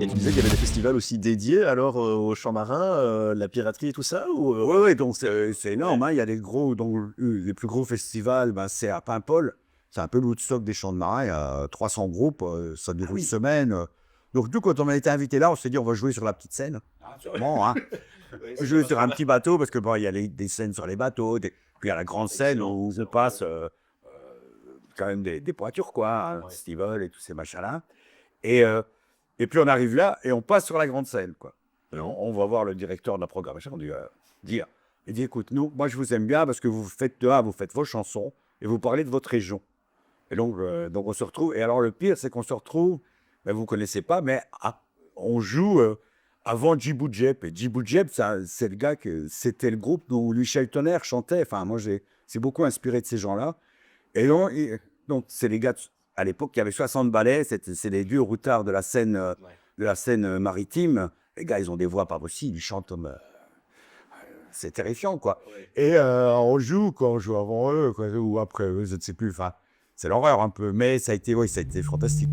Et tu disais qu'il y avait des festivals aussi dédiés alors, aux champs marins, la piraterie et tout ça ou, Ouais, ouais, donc c'est Ouais. énorme, hein. Il y a des gros donc les plus gros festivals, ben, c'est à Paimpol. C'est un peu le Woodstock des champs de marins, il y a 300 groupes, ça Ah dure une oui! semaine, donc nous, quand on a été invités là, on s'est dit: «On va jouer sur la petite scène». Ah Bon, hein, oui, c'était jouer pas sur trop un mal. petit bateau parce que bon, il y a des scènes sur les bateaux, puis il y a la grande scène Excellent, où on excellent, ouais. passe, quand même des pointures quoi, hein, Ouais. Stivol et tous ces machins-là et heu et puis on arrive là et on passe sur la grande scène, quoi. Et Mmh. on va voir le directeur de la programmation, on dit, dire il dit: «Écoute, nous, moi, je vous aime bien parce que vous faites vous faites vos chansons et vous parlez de votre région». Et donc on se retrouve et alors le pire, c'est qu'on se retrouve, ben, vous connaissez pas, mais on joue, avant Djibou Djep et Djibou Djep, c'est le gars que c'était le groupe dont Michel Tonnerre chantait. Enfin, moi, c'est beaucoup inspiré de ces gens-là et donc c'est les gars à l'époque, il y avait 60 ballets, c'est les vieux routards Ouais. de la scène, maritime. Les gars, ils ont des voix pas possibles, ils chantent comme, c'est terrifiant, quoi. Ouais. Et on joue, quoi, on joue avant eux, quoi, ou après eux, je ne sais plus. Enfin, c'est l'horreur un peu, mais ça a été, oui, ça a été fantastique.